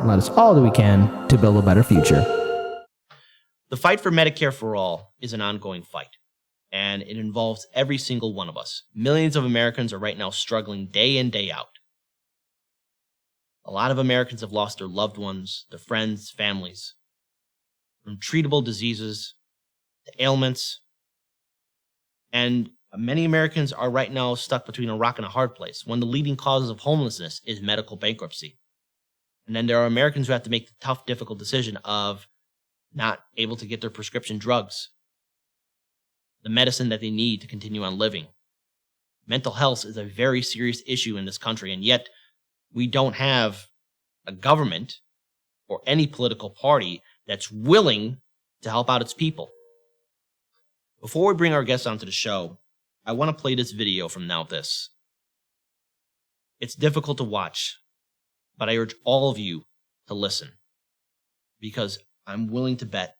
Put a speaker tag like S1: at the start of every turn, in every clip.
S1: and let us all do what we can to build a better future.
S2: The fight for Medicare for all is an ongoing fight, and it involves every single one of us. Millions of Americans are right now struggling day in, day out. A lot of Americans have lost their loved ones, their friends, families, from treatable diseases to ailments. And many Americans are right now stuck between a rock and a hard place. One of the leading causes of homelessness is medical bankruptcy. And then there are Americans who have to make the tough, difficult decision of not able to get their prescription drugs, the medicine that they need to continue on living. Mental health is a very serious issue in this country, and yet we don't have a government or any political party that's willing to help out its people. Before we bring our guests onto the show, I want to play this video from Now This. It's difficult to watch, but I urge all of you to listen, because I'm willing to bet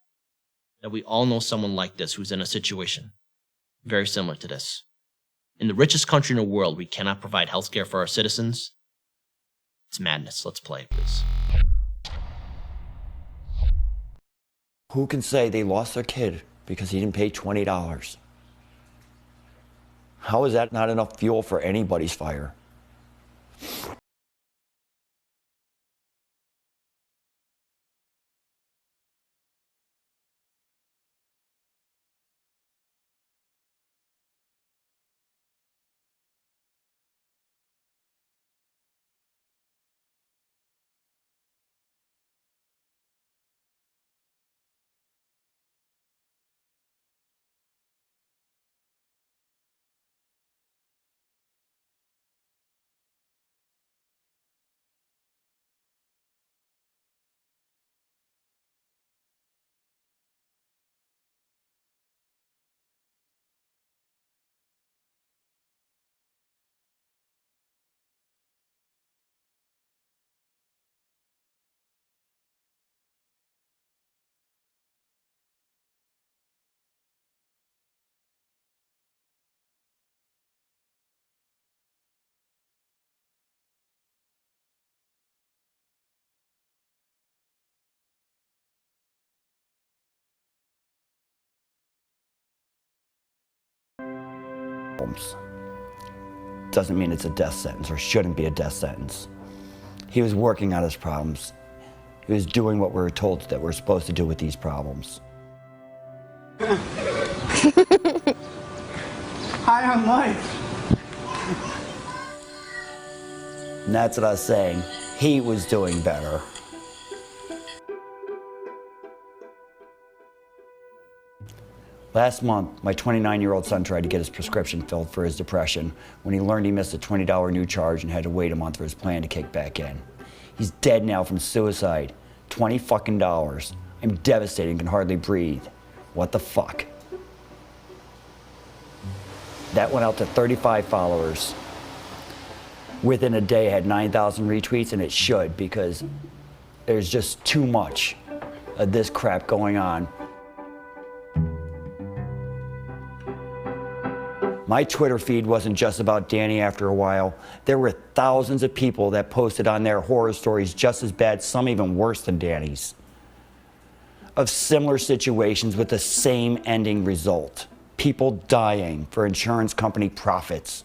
S2: that we all know someone like this who's in a situation very similar to this. In the richest country in the world, we cannot provide healthcare for our citizens. It's madness. Let's play, please.
S3: Who can say they lost their kid because he didn't pay $20? How is that not enough fuel for anybody's fire? Doesn't mean it's a death sentence, or shouldn't be a death sentence. He was working on his problems. He was doing what we were told that we're supposed to do with these problems.
S4: High on life.
S3: And that's what I was saying. He was doing better. Last month, my 29-year-old son tried to get his prescription filled for his depression when he learned he missed a $20 new charge and had to wait a month for his plan to kick back in. He's dead now from suicide. $20 fucking. I'm devastated and can hardly breathe. What the fuck? That went out to 35 followers. Within a day, it had 9,000 retweets, and it should, because there's just too much of this crap going on. My Twitter feed wasn't just about Danny after a while. There were thousands of people that posted on their horror stories just as bad, some even worse than Danny's, of similar situations with the same ending result. People dying for insurance company profits.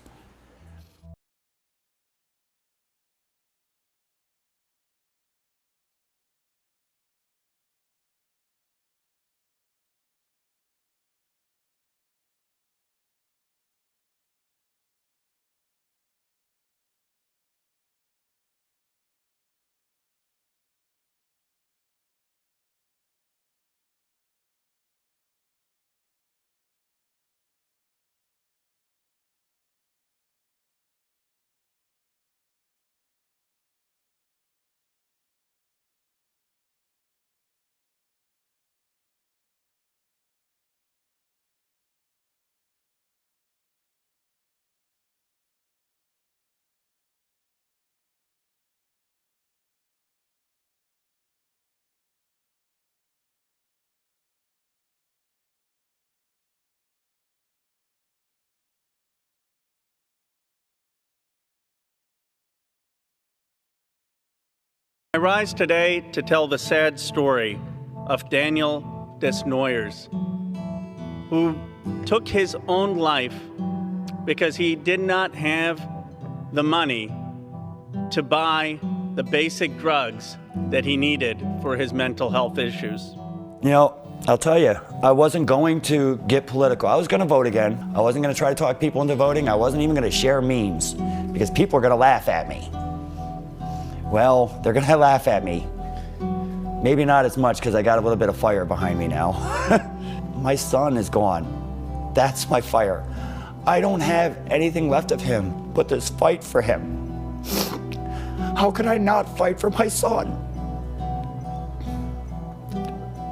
S4: I rise today to tell the sad story of Daniel Desnoyers, who took his own life because he did not have the money to buy the basic drugs that he needed for his mental health issues.
S3: You know, I'll tell you, I wasn't going to get political. I was going to vote again. I wasn't going to try to talk people into voting. I wasn't even going to share memes because people are going to laugh at me. Well, they're going to laugh at me. Maybe not as much because I got a little bit of fire behind me now. My son is gone. That's my fire. I don't have anything left of him but this fight for him. How could I not fight for my son?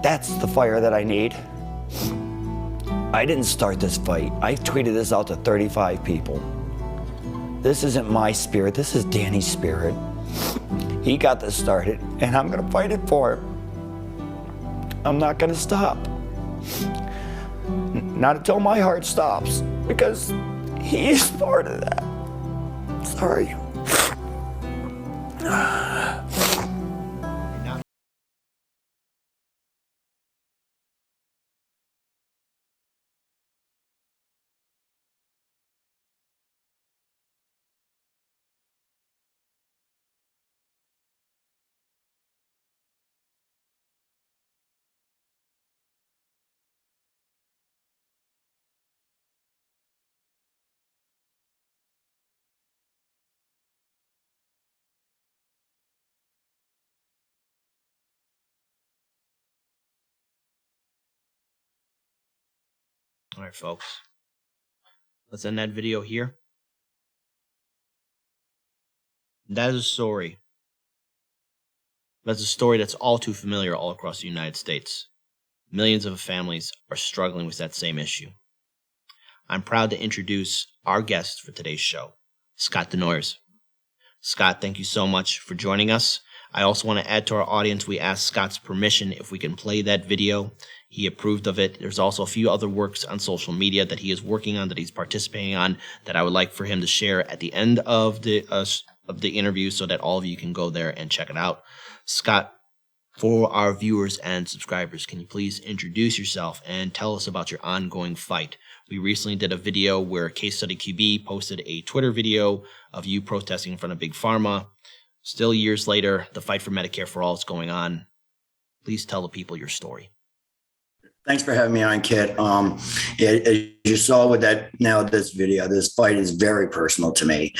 S3: That's the fire that I need. I didn't start this fight. I tweeted this out to 35 people. This isn't my spirit, this is Danny's spirit. He got this started, and I'm gonna fight it for him. I'm not gonna stop. Not until my heart stops, because he is part of that. Sorry.
S2: All right, folks. Let's end that video here. That is a story. That's a story that's all too familiar all across the United States. Millions of families are struggling with that same issue. I'm proud to introduce our guest for today's show, Scott Desnoyers. Scott, thank you so much for joining us. I also want to add to our audience, we asked Scott's permission if we can play that video. He approved of it. There's also a few other works on social media that he is working on, that he's participating on, that I would like for him to share at the end of the interview so that all of you can go there and check it out. Scott, for our viewers and subscribers, can you please introduce yourself and tell us about your ongoing fight? We recently did a video where Case Study QB posted a Twitter video of you protesting in front of Big Pharma. Still years later, the fight for Medicare for all is going on. Please tell the people your story.
S3: Thanks for having me on, Kit. As you saw with this video, this fight is very personal to me.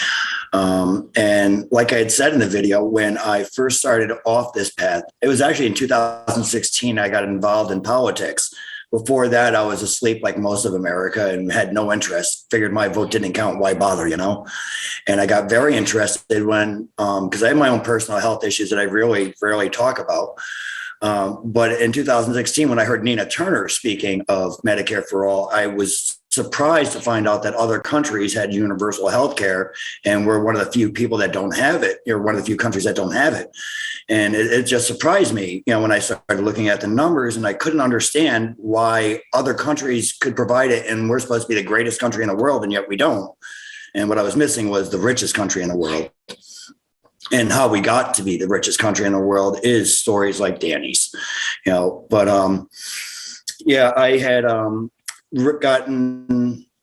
S3: And like I had said in the video, when I first started off this path, it was actually in 2016 I got involved in politics. Before that, I was asleep like most of America and had no interest. Figured my vote didn't count. Why bother, you know? And I got very interested when, because I have my own personal health issues that I really rarely talk about. But in 2016, when I heard Nina Turner speaking of Medicare for all, I was surprised to find out that other countries had universal health care, and we're one of the few people that don't have it. You're one of the few countries that don't have it. And it just surprised me, you know, when I started looking at the numbers, and I couldn't understand why other countries could provide it, and we're supposed to be the greatest country in the world, and yet we don't. And what I was missing was the richest country in the world. And how we got to be the richest country in the world is stories like Danny's, you know. But I had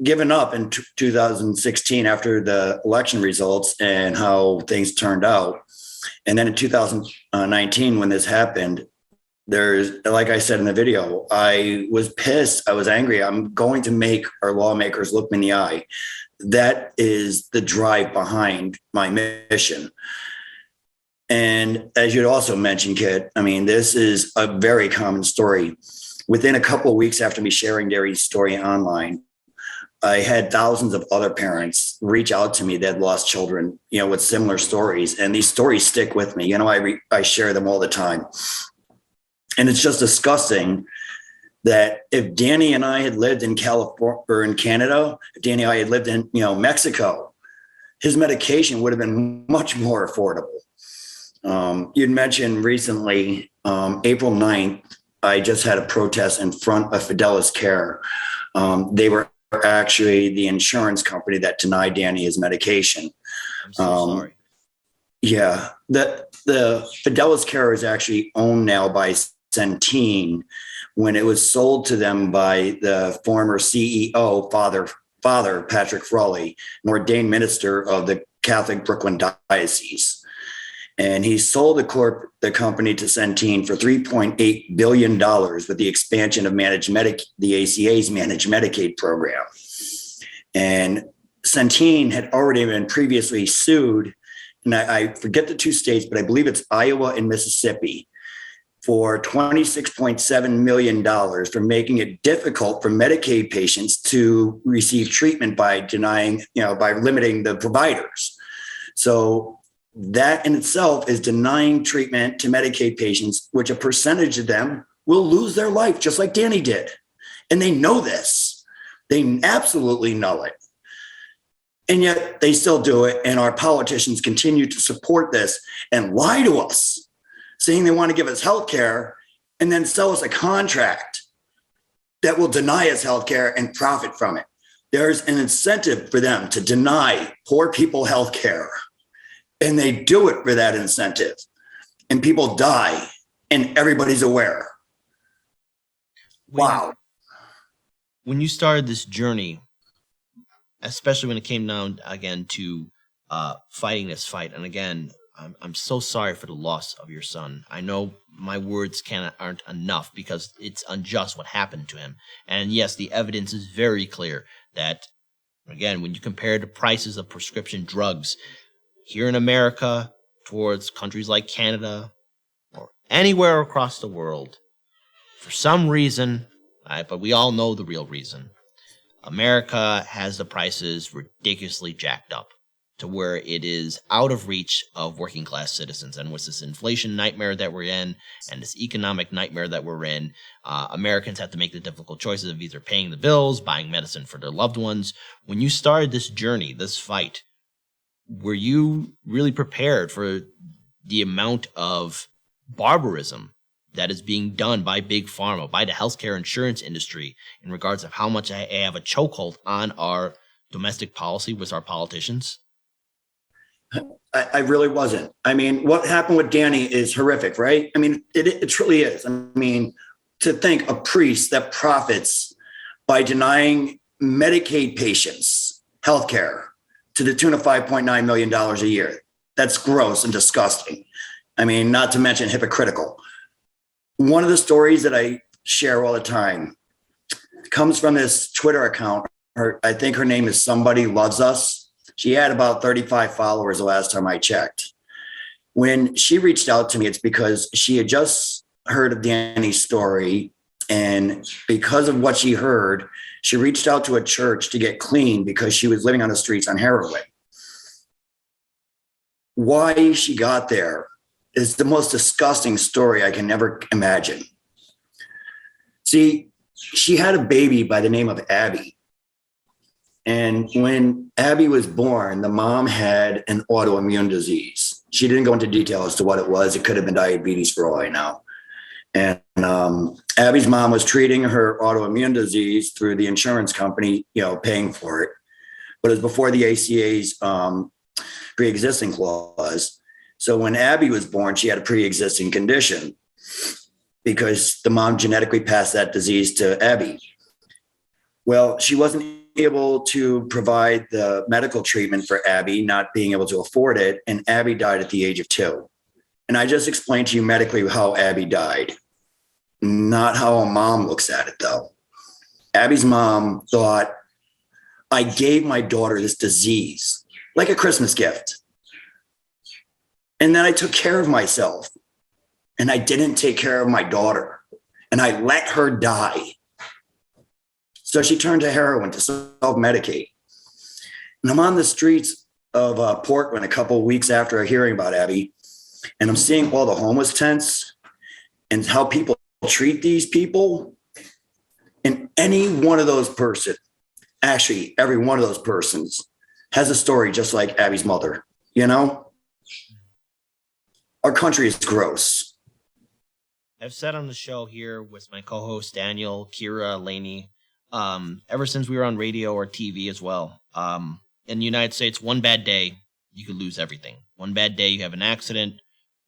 S3: given up in 2016 after the election results and how things turned out. And then in 2019, when this happened, like I said in the video, I was pissed. I was angry. I'm going to make our lawmakers look me in the eye. That is the drive behind my mission. And as you'd also mentioned, Kit, I mean, this is a very common story. Within a couple of weeks after me sharing Gary's story online, I had thousands of other parents reach out to me that lost children, you know, with similar stories. And these stories stick with me. You know, I share them all the time. And it's just disgusting that if Danny and I had lived in California or in Canada, if Danny and I had lived in, you know, Mexico, his medication would have been much more affordable. You'd mentioned recently, April 9th, I just had a protest in front of Fidelis Care. They were actually the insurance company that denied Danny his medication.
S2: I'm so sorry.
S3: Yeah, the Fidelis Care is actually owned now by Centene. When it was sold to them by the former CEO, Father Patrick Frawley, an ordained minister of the Catholic Brooklyn Diocese. And he sold the company to Centene for $3.8 billion with the expansion of the ACA's managed Medicaid program. And Centene had already been previously sued, and I forget the two states, but I believe it's Iowa and Mississippi, for $26.7 million for making it difficult for Medicaid patients to receive treatment by by limiting the providers. So that in itself is denying treatment to Medicaid patients, which a percentage of them will lose their life, just like Danny did. And they know this. They absolutely know it. And yet they still do it. And our politicians continue to support this and lie to us, saying they want to give us health care and then sell us a contract that will deny us health care and profit from it. There's an incentive for them to deny poor people health care. And they do it for that incentive. And people die, and everybody's aware. Wow.
S2: When you started this journey, especially when it came down again to fighting this fight, and again, I'm so sorry for the loss of your son. I know my words aren't enough because it's unjust what happened to him. And yes, the evidence is very clear that, again, when you compare the prices of prescription drugs here in America towards countries like Canada or anywhere across the world, for some reason, but we all know the real reason, America has the prices ridiculously jacked up to where it is out of reach of working class citizens. And with this inflation nightmare that we're in and this economic nightmare that we're in, Americans have to make the difficult choices of either paying the bills, buying medicine for their loved ones. When you started this journey, this fight, were you really prepared for the amount of barbarism that is being done by Big Pharma, by the healthcare insurance industry, in regards of how much I have a chokehold on our domestic policy with our politicians?
S3: I really wasn't. I mean, what happened with Danny is horrific, right? I mean, it truly is. I mean, to think a priest that profits by denying Medicaid patients healthcare to the tune of $5.9 million a year. That's gross and disgusting. I mean, not to mention hypocritical. One of the stories that I share all the time comes from this Twitter account. I think her name is Somebody Loves Us. She had about 35 followers the last time I checked. When she reached out to me, it's because she had just heard of Danny's story. And because of what she heard, she reached out to a church to get clean because she was living on the streets on heroin. Why she got there is the most disgusting story I can never imagine. See, she had a baby by the name of Abby. And when Abby was born, the mom had an autoimmune disease. She didn't go into detail as to what it was. It could have been diabetes for all I know. And Abby's mom was treating her autoimmune disease through the insurance company, paying for it. But it was before the ACA's pre-existing clause. So when Abby was born, she had a pre-existing condition because the mom genetically passed that disease to Abby. Well, she wasn't able to provide the medical treatment for Abby, not being able to afford it. And Abby died at the age of 2. And I just explained to you medically how Abby died, not how a mom looks at it, though. Abby's mom thought, I gave my daughter this disease like a Christmas gift. And then I took care of myself. And I didn't take care of my daughter. And I let her die. So she turned to heroin to self-medicate. And I'm on the streets of Portland a couple of weeks after hearing about Abby. And I'm seeing all the homeless tents and how people treat these people. And any one of those persons, actually every one of those persons, has a story just like Abby's mother. Our country is gross.
S2: I've said on the show here with my co-host Daniel, Kira, Laney, ever since we were on radio or TV as well, in the United States, one bad day you could lose everything. One bad day, you have an accident,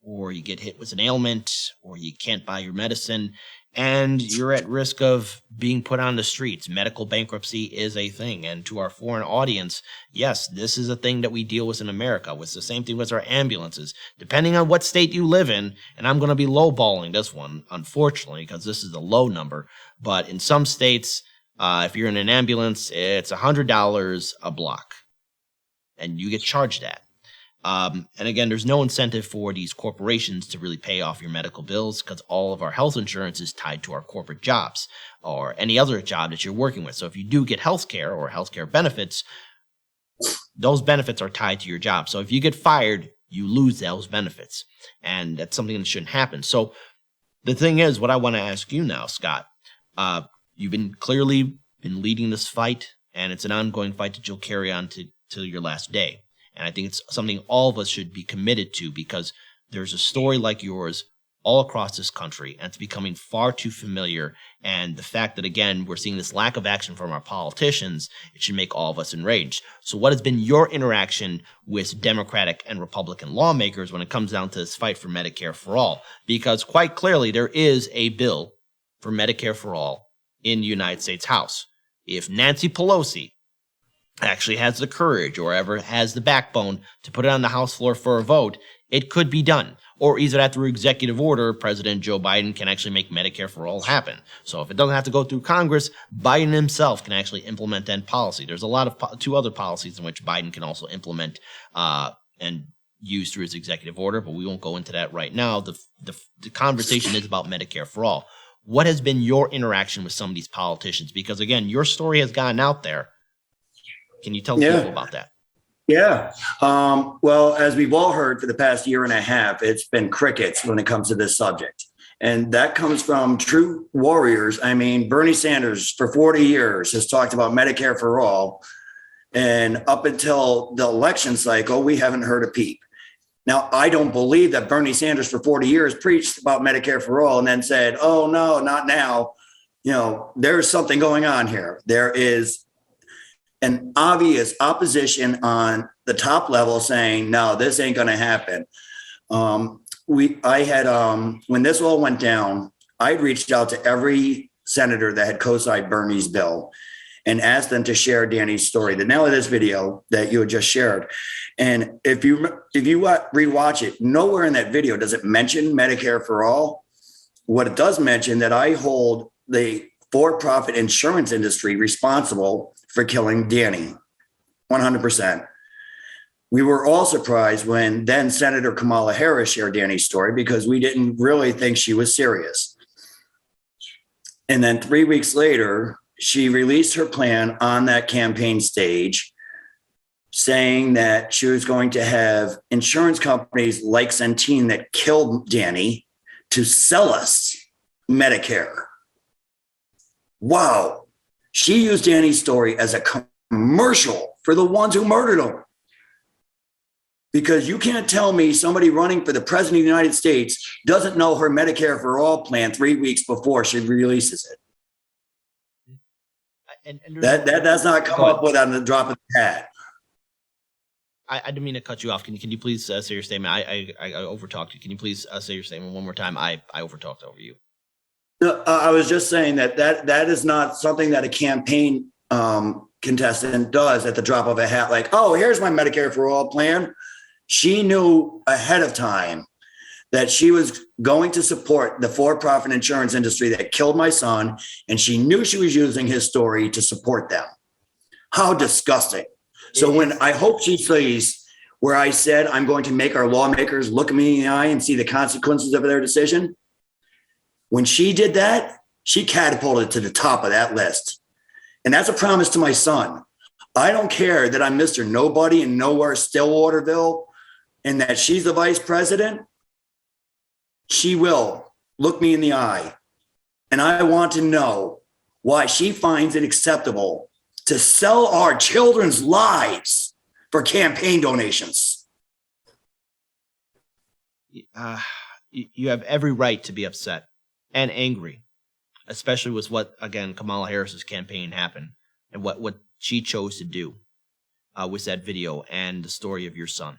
S2: or you get hit with an ailment, or you can't buy your medicine, and you're at risk of being put on the streets. Medical bankruptcy is a thing. And to our foreign audience, yes, this is a thing that we deal with in America. It's the same thing with our ambulances. Depending on what state you live in, and I'm going to be lowballing this one, unfortunately, because this is a low number, but in some states, if you're in an ambulance, it's $100 a block, and you get charged that. And again, there's no incentive for these corporations to really pay off your medical bills because all of our health insurance is tied to our corporate jobs or any other job that you're working with. So if you do get health care or healthcare benefits, those benefits are tied to your job. So if you get fired, you lose those benefits. And that's something that shouldn't happen. So the thing is, what I want to ask you now, Scott, you've clearly been leading this fight, and it's an ongoing fight that you'll carry on to your last day. And I think it's something all of us should be committed to because there's a story like yours all across this country, and it's becoming far too familiar. And the fact that, again, we're seeing this lack of action from our politicians, it should make all of us enraged. So what has been your interaction with Democratic and Republican lawmakers when it comes down to this fight for Medicare for all? Because quite clearly there is a bill for Medicare for all in the United States House. If Nancy Pelosi actually has the courage or ever has the backbone to put it on the House floor for a vote, it could be done. Or either through executive order, President Joe Biden can actually make Medicare for all happen. So if it doesn't have to go through Congress, Biden himself can actually implement that policy. There's a lot of two other policies in which Biden can also implement and use through his executive order, but we won't go into that right now. The conversation is about Medicare for all. What has been your interaction with some of these politicians? Because again, your story has gotten out there. Can you tell people about that?
S3: Yeah. Well, as we've all heard for the past year and a half, it's been crickets when it comes to this subject. And that comes from true warriors. I mean, Bernie Sanders for 40 years has talked about Medicare for all. And up until the election cycle, we haven't heard a peep. Now, I don't believe that Bernie Sanders for 40 years preached about Medicare for all and then said, oh, no, not now. You know, there's something going on here. There is an obvious opposition on the top level saying, no, this ain't going to happen. When this all went down, I reached out to every senator that had co-signed Bernie's bill and asked them to share Danny's story. The now of this video that you had just shared. And if you rewatch it, nowhere in that video does it mention Medicare for all. What it does mention that I hold the for-profit insurance industry responsible for killing Danny, 100%. We were all surprised when then Senator Kamala Harris shared Danny's story because we didn't really think she was serious. And then 3 weeks later, she released her plan on that campaign stage, saying that she was going to have insurance companies like Centene that killed Danny to sell us Medicare. Wow. She used Danny's story as a commercial for the ones who murdered him. Because you can't tell me somebody running for the president of the United States doesn't know her Medicare for all plan 3 weeks before she releases it. That's not come up with on the drop of the hat.
S2: I didn't mean to cut you off. Can you please say your statement? I overtalked you. Can you please say your statement one more time? I overtalked over you.
S3: No, I was just saying that is not something that a campaign contestant does at the drop of a hat. Like, oh, here's my Medicare for all plan. She knew ahead of time that she was going to support the for-profit insurance industry that killed my son, and she knew she was using his story to support them. How disgusting. So when I hope she sees where I said I'm going to make our lawmakers look me in the eye and see the consequences of their decision, when she did that, she catapulted to the top of that list. And that's a promise to my son. I don't care that I'm Mr. Nobody and nowhere Stillwaterville and that she's the vice president. She will look me in the eye. And I want to know why she finds it acceptable to sell our children's lives for campaign donations.
S2: You have every right to be upset and angry, especially with what, again, Kamala Harris's campaign happened and what she chose to do. with that video and the story of your son.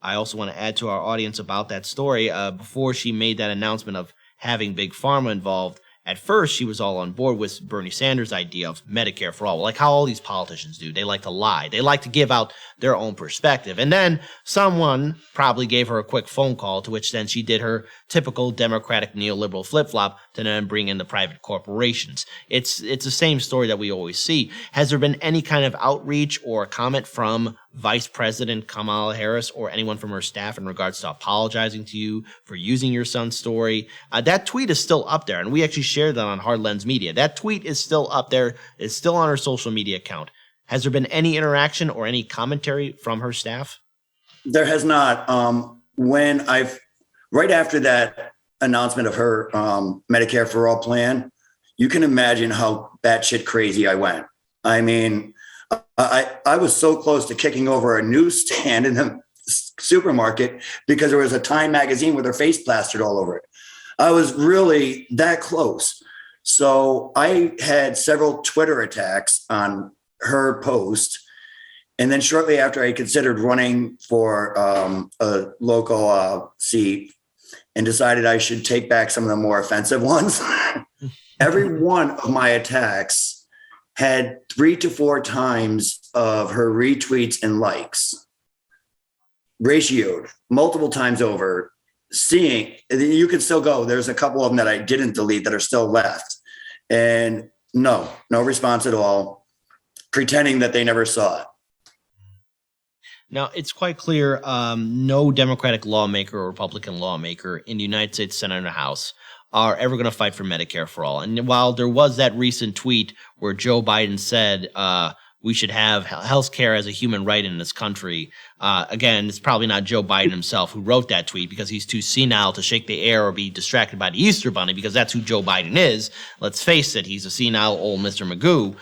S2: I also want to add to our audience about that story. Before she made that announcement of having Big Pharma involved, at first she was all on board with Bernie Sanders' idea of Medicare for all, like how all these politicians do. They like to lie. They like to give out their own perspective. And then someone probably gave her a quick phone call, to which then she did her typical Democratic neoliberal flip-flop to then bring in the private corporations. It's the same story that we always see. Has there been any kind of outreach or comment from Vice President Kamala Harris or anyone from her staff in regards to apologizing to you for using your son's story? That tweet is still up there, and we actually shared that on Hard Lens Media. That tweet is still up there. It's still on her social media account. Has there been any interaction or any commentary from her staff?
S3: There has not. Right after that announcement of her Medicare for All plan, you can imagine how batshit crazy I went. I mean, I was so close to kicking over a newsstand in the supermarket because there was a Time magazine with her face plastered all over it. I was really that close. So I had several Twitter attacks on her post. And then shortly after, I considered running for a local seat and decided I should take back some of the more offensive ones. Every one of my attacks had 3 to 4 times of her retweets and likes, ratioed multiple times over. Seeing, you could still go. There's a couple of them that I didn't delete that are still left. And no response at all, pretending that they never saw it.
S2: Now, it's quite clear no Democratic lawmaker or Republican lawmaker in the United States Senate and House are ever going to fight for Medicare for all. And while there was that recent tweet where Joe Biden said we should have health care as a human right in this country, again, it's probably not Joe Biden himself who wrote that tweet because he's too senile to shake the air or be distracted by the Easter Bunny, because that's who Joe Biden is. Let's face it, he's a senile old Mr. Magoo.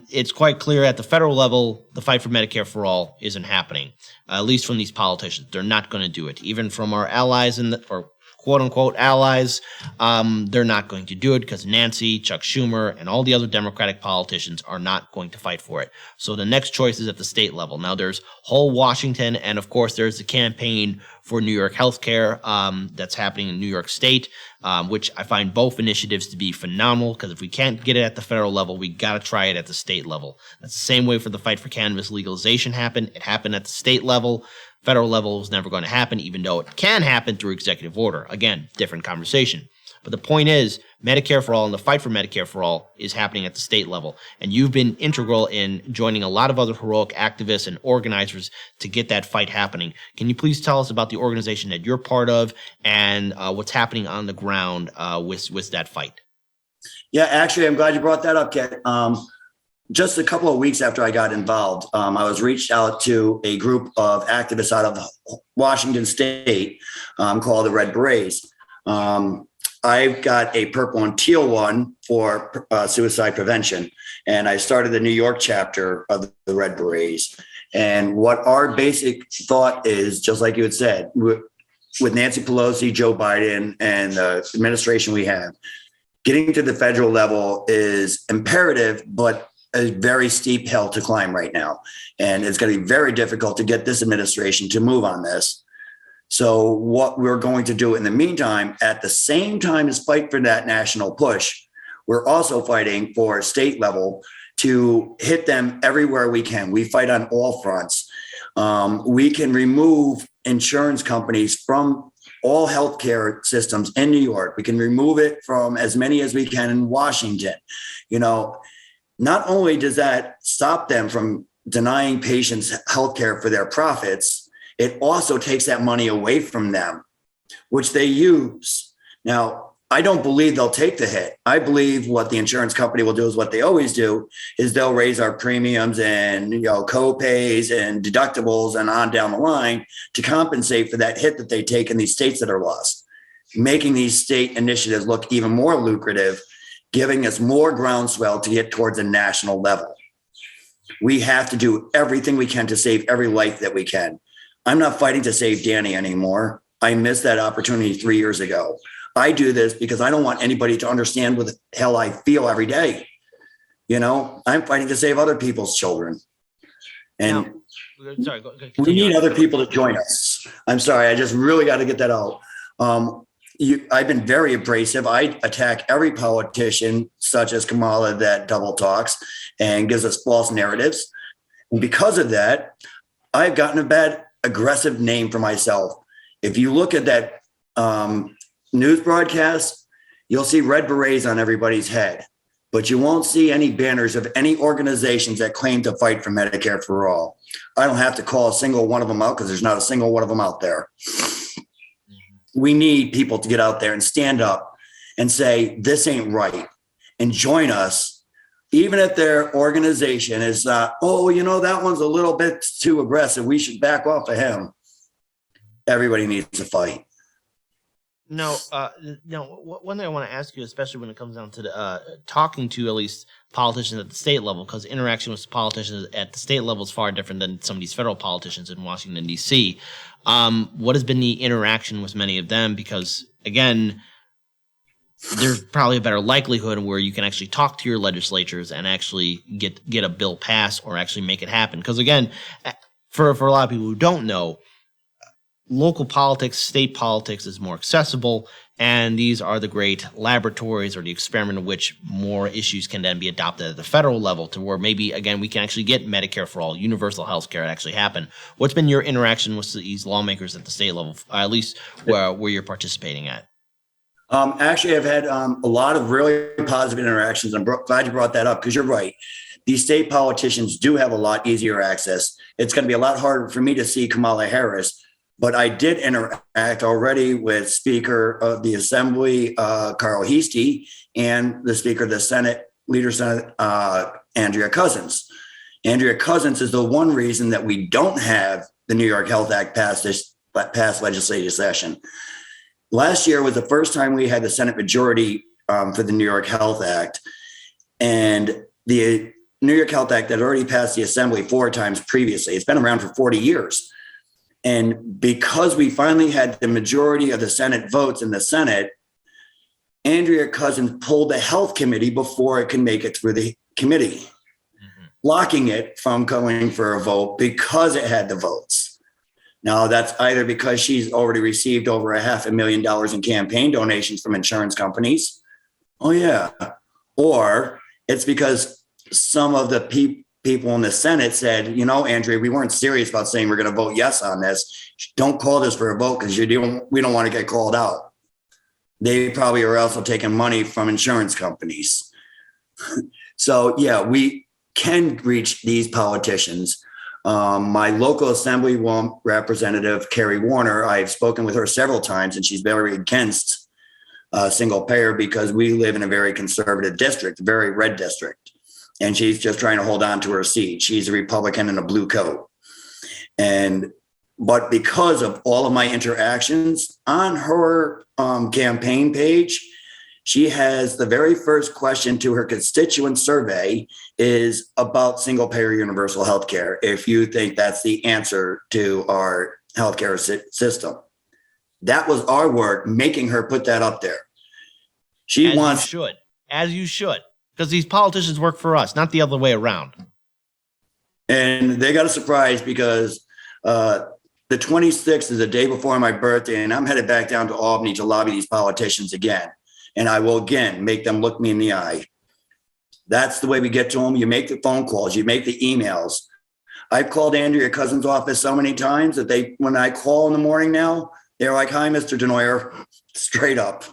S2: It's quite clear at the federal level, the fight for Medicare for all isn't happening, at least from these politicians. They're not going to do it. Even from our allies or quote-unquote allies, they're not going to do it because Nancy, Chuck Schumer, and all the other Democratic politicians are not going to fight for it. So the next choice is at the state level. Now, there's whole Washington, and of course, there's the campaign for New York healthcare that's happening in New York State, which I find both initiatives to be phenomenal, because if we can't get it at the federal level, we got to try it at the state level. That's the same way for the fight for cannabis legalization happened. It happened at the state level. Federal level is never going to happen, even though it can happen through executive order. Again, different conversation. But the point is, Medicare for all and the fight for Medicare for all is happening at the state level. And you've been integral in joining a lot of other heroic activists and organizers to get that fight happening. Can you please tell us about the organization that you're part of and what's happening on the ground with that fight?
S3: Yeah, actually, I'm glad you brought that up, Kat. Just a couple of weeks after I got involved, I was reached out to a group of activists out of Washington State called the Red Berets. I've got a purple and teal one for suicide prevention, and I started the New York chapter of the Red Berets. And what our basic thought is, just like you had said, with Nancy Pelosi, Joe Biden, and the administration we have, getting to the federal level is imperative, but a very steep hill to climb right now. And it's going to be very difficult to get this administration to move on this. So what we're going to do in the meantime, at the same time as fight for that national push, we're also fighting for state level to hit them everywhere we can. We fight on all fronts. We can remove insurance companies from all healthcare systems in New York. We can remove it from as many as we can in Washington. Not only does that stop them from denying patients healthcare for their profits, it also takes that money away from them, which they use. Now, I don't believe they'll take the hit. I believe what the insurance company will do is what they always do, is they'll raise our premiums and co-pays and deductibles and on down the line to compensate for that hit that they take in these states that are lost, making these state initiatives look even more lucrative, giving us more groundswell to get towards a national level. We have to do everything we can to save every life that we can. I'm not fighting to save Danny anymore. I missed that opportunity 3 years ago. I do this because I don't want anybody to understand what the hell I feel every day. I'm fighting to save other people's children. And
S2: Sorry,
S3: we
S2: continue.
S3: need other people to join us. I'm sorry, I just really got to get that out. I've been very abrasive. I attack every politician, such as Kamala, that double talks and gives us false narratives. And because of that, I've gotten a bad, aggressive name for myself. If you look at that news broadcast, you'll see red berets on everybody's head, but you won't see any banners of any organizations that claim to fight for Medicare for all. I don't have to call a single one of them out because there's not a single one of them out there. We need people to get out there and stand up and say, this ain't right, and join us, even if their organization is, that one's a little bit too aggressive. We should back off of him. Everybody needs to fight.
S2: No, one thing I want to ask you, especially when it comes down to the, talking to at least politicians at the state level, because interaction with politicians at the state level is far different than some of these federal politicians in Washington, D.C. What has been the interaction with many of them? Because, again, there's probably a better likelihood where you can actually talk to your legislatures and actually get a bill passed or actually make it happen. Because, again, for a lot of people who don't know, local politics, state politics is more accessible, and these are the great laboratories or the experiment in which more issues can then be adopted at the federal level to where maybe, again, we can actually get Medicare for all, universal health care actually happen. What's been your interaction with these lawmakers at the state level, at least where you're participating at?
S3: Actually, I've had a lot of really positive interactions. I'm glad you brought that up because you're right. These state politicians do have a lot easier access. It's going to be a lot harder for me to see Kamala Harris, but I did interact already with Speaker of the Assembly, Carl Heastie, and the Speaker of the Senate, Leader Senate, Andrea Cousins. Andrea Cousins is the one reason that we don't have the New York Health Act passed legislative session. Last year was the first time we had the Senate majority for the New York Health Act. And the New York Health Act had already passed the Assembly 4 times previously. It's been around for 40 years. And because we finally had the majority of the Senate votes in the Senate, Andrea Cousins pulled the Health Committee before it can make it through the committee, blocking it from going for a vote because it had the votes. Now, that's either because she's already received over $500,000 in campaign donations from insurance companies. Oh, yeah. Or it's because some of the people in the Senate said, Andrea, we weren't serious about saying we're going to vote yes on this. Don't call this for a vote because we don't want to get called out. They probably are also taking money from insurance companies. So, yeah, we can reach these politicians. My local assembly representative, Carrie Warner, I've spoken with her several times, and she's very against single payer because we live in a very conservative district, a very red district. And she's just trying to hold on to her seat. She's a Republican in a blue coat. But because of all of my interactions on her campaign page, she has the very first question to her constituent survey is about single payer universal health care. If you think that's the answer to our healthcare system, that was our work making her put that up there.
S2: As you should. Because these politicians work for us, not the other way around.
S3: And they got a surprise because the 26th is the day before my birthday, and I'm headed back down to Albany to lobby these politicians again. And I will again make them look me in the eye. That's the way we get to them. You make the phone calls, you make the emails. I've called Andrea Cousins' office so many times that when I call in the morning now, they're like, "Hi, Mr. Desnoyers," straight up.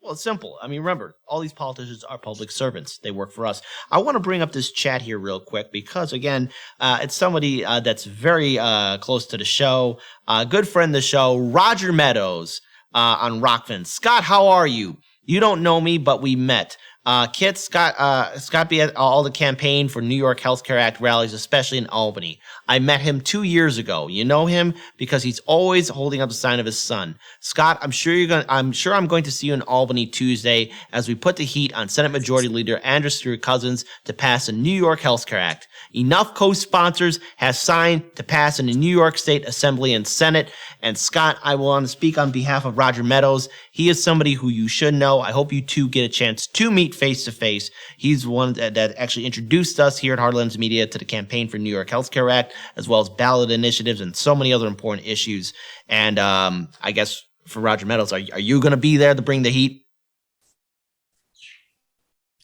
S2: Well, it's simple. I mean, remember, all these politicians are public servants. They work for us. I want to bring up this chat here real quick because, again, it's somebody that's very close to the show, good friend of the show, Roger Meadows on Rockfin. Scott, how are you? You don't know me, but we met. Kit, Scott be at all the campaign for New York Healthcare Act rallies, especially in Albany. I met him 2 years ago. You know him because he's always holding up the sign of his son. Scott, I'm sure I'm going to see you in Albany Tuesday as we put the heat on Senate Majority Leader Andrea Cousins to pass a New York Healthcare Act. Enough co-sponsors have signed to pass in the New York State Assembly and Senate. And Scott, I will speak on behalf of Roger Meadows. He is somebody who you should know. I hope you two get a chance to meet speak face to face. He's one that actually introduced us here at Hardlands Media to the campaign for New York Healthcare Act, as well as ballot initiatives and so many other important issues. And I guess for Roger Meadows, are you going to be there to bring the heat?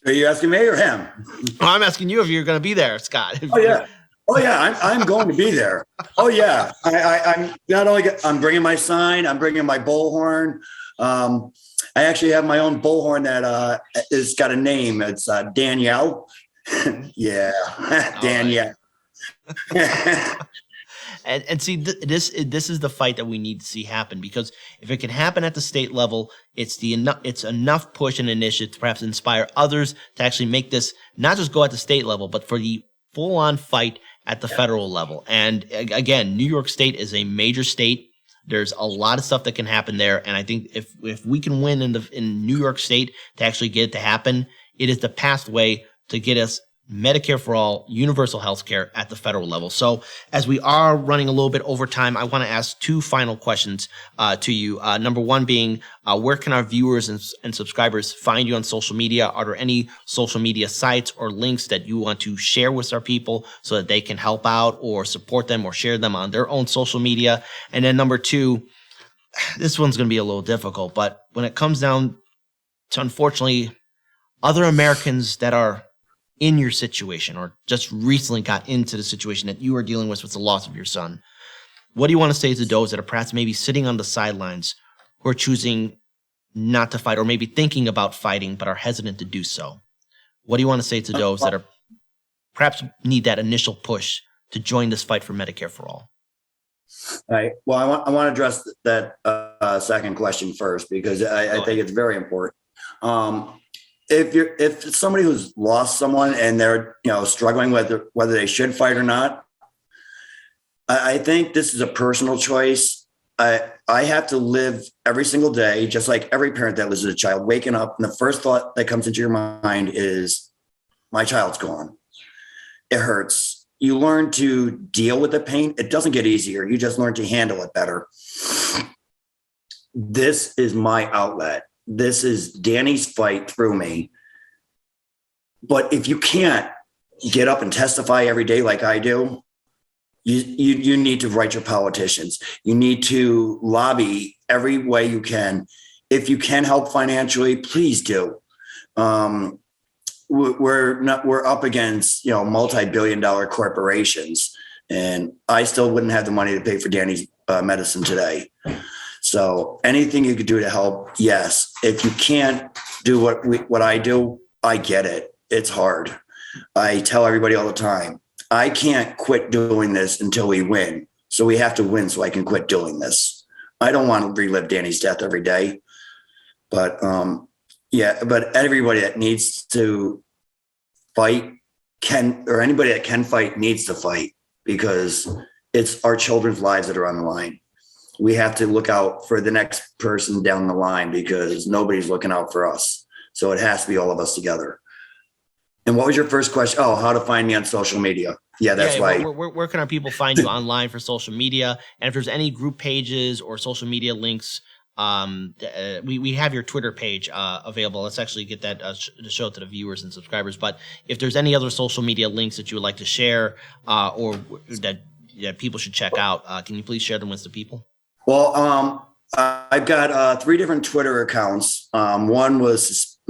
S5: Are you asking me or him?
S2: Oh, I'm asking you if you're going to be there, Scott.
S5: Oh yeah. I'm going to be there. Oh yeah. I'm not only. I'm bringing my sign. I'm bringing my bullhorn. I actually have my own bullhorn that is got a name. It's Danielle. Yeah, Danielle.
S2: And see, this is the fight that we need to see happen, because if it can happen at the state level, it's enough push and initiative to perhaps inspire others to actually make this not just go at the state level, but for the full-on fight at the federal level. And again, New York State is a major state. There's a lot of stuff that can happen there, and I think if we can win in New York State to actually get it to happen, it is the pathway to get us Medicare for all, universal health care at the federal level. So as we are running a little bit over time, I want to ask two final questions to you. Number one being, where can our viewers and subscribers find you on social media? Are there any social media sites or links that you want to share with our people so that they can help out or support them or share them on their own social media? And then number two, this one's going to be a little difficult, but when it comes down to, unfortunately, other Americans that are in your situation or just recently got into the situation that you are dealing with the loss of your son, what do you want to say to those that are perhaps maybe sitting on the sidelines who are choosing not to fight or maybe thinking about fighting but are hesitant to do so? What do you want to say to those that are perhaps need that initial push to join this fight for Medicare for all?
S5: All right. Well, I want to address that second question first, because I think it's very important. If somebody who's lost someone and they're struggling whether they should fight or not, I think this is a personal choice. I have to live every single day, just like every parent that loses a child, waking up and the first thought that comes into your mind is, my child's gone. It hurts. You learn to deal with the pain. It doesn't get easier. You just learn to handle it better. This is my outlet. This is Danny's fight through me. But if you can't get up and testify every day like I do, you need to write your politicians. You need to lobby every way you can. If you can help financially, please do. We're up against multi-billion-dollar corporations, and I still wouldn't have the money to pay for Danny's medicine today. So anything you could do to help, yes. If you can't do what I do, I get it. It's hard. I tell everybody all the time, I can't quit doing this until we win. So we have to win so I can quit doing this. I don't want to relive Danny's death every day. But but everybody that needs to fight anybody that can fight needs to fight, because it's our children's lives that are on the line. We have to look out for the next person down the line, because nobody's looking out for us. So it has to be all of us together. And what was your first question? Oh, how to find me on social media. Yeah, that's right.
S2: Where can our people find you online for social media? And if there's any group pages or social media links, we have your Twitter page available. Let's actually get that to show it to the viewers and subscribers. But if there's any other social media links that you would like to share or that people should check out, can you please share them with the people? Well,
S5: I've got 3 different Twitter accounts.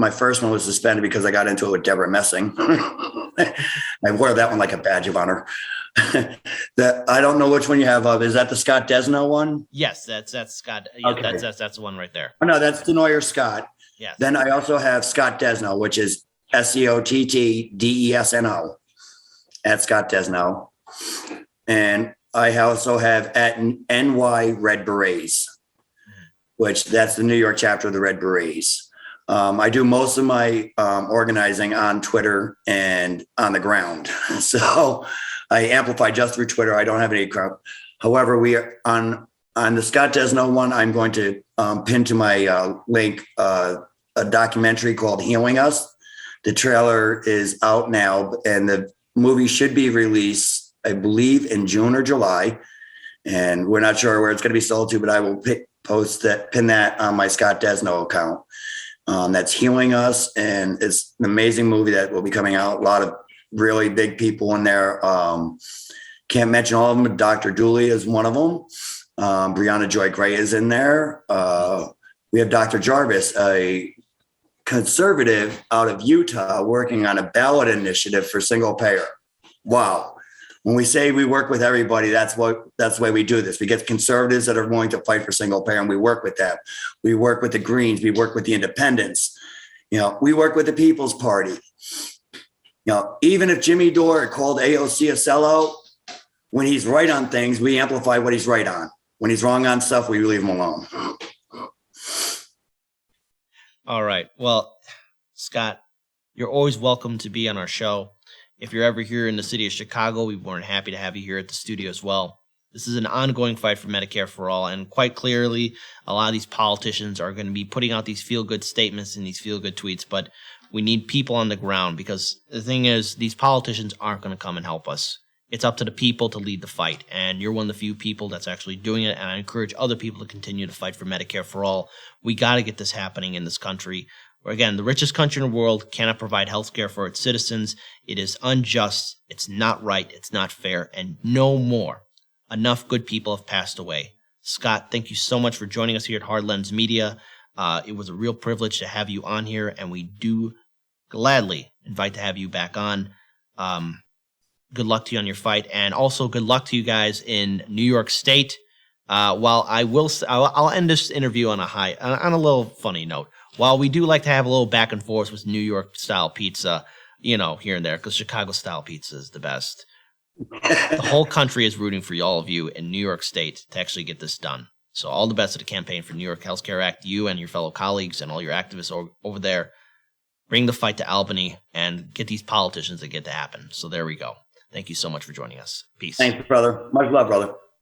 S5: My first one was suspended because I got into it with Deborah Messing. I wore that one like a badge of honor. I don't know which one you have of. Is that the Scott Desno one?
S2: Yes, that's Scott. Yeah,
S5: okay.
S2: That's the one right there.
S5: Oh, no, that's Desnoyers Scott.
S2: Yes.
S5: Then I also have Scott Desno, which is SCOTTDESNO at Scott Desno. And I also have at NY Red Berets, which that's the New York chapter of the Red Berets. I do most of my organizing on Twitter and on the ground. So I amplify just through Twitter. I don't have any crowd. However, we are on the Scott Desno one. I'm going to pin to my link a documentary called Healing Us. The trailer is out now, and the movie should be released, I believe, in June or July. And we're not sure where it's going to be sold to, but I will pin that on my Scott Desno account. that's healing us. And it's an amazing movie that will be coming out. A lot of really big people in there. Can't mention all of them, but Dr. Dooley is one of them. Brianna Joy Gray is in there. We have Dr. Jarvis, a conservative out of Utah, working on a ballot initiative for single payer. Wow. When we say we work with everybody, that's the way we do this. We get conservatives that are willing to fight for single payer, and we work with them. We work with the Greens. We work with the Independents. We work with the People's Party. Even if Jimmy Dore called AOC a sellout, when he's right on things, we amplify what he's right on. When he's wrong on stuff, we leave him alone.
S2: All right. Well, Scott, you're always welcome to be on our show. If you're ever here in the city of Chicago, we're more than happy to have you here at the studio as well. This is an ongoing fight for Medicare for all, and quite clearly, a lot of these politicians are going to be putting out these feel-good statements and these feel-good tweets, but we need people on the ground, because the thing is, these politicians aren't going to come and help us. It's up to the people to lead the fight, and you're one of the few people that's actually doing it, and I encourage other people to continue to fight for Medicare for all. We got to get this happening in this country. Where, again, the richest country in the world cannot provide health care for its citizens. It is unjust, it's not right, it's not fair, and no more. Enough good people have passed away. Scott, thank you so much for joining us here at Hard Lens Media. It was a real privilege to have you on here, and we do gladly invite to have you back on. Good luck to you on your fight, and also good luck to you guys in New York State. While I'll end this interview on a little funny note. While we do like to have a little back and forth with New York style pizza, here and there, because Chicago style pizza is the best. The whole country is rooting for all of you in New York State to actually get this done. So all the best of the campaign for New York Healthcare Act. You and your fellow colleagues and all your activists over there, bring the fight to Albany and get these politicians to get to happen. So there we go. Thank you so much for joining us. Peace.
S5: Thanks, brother. Much love, brother.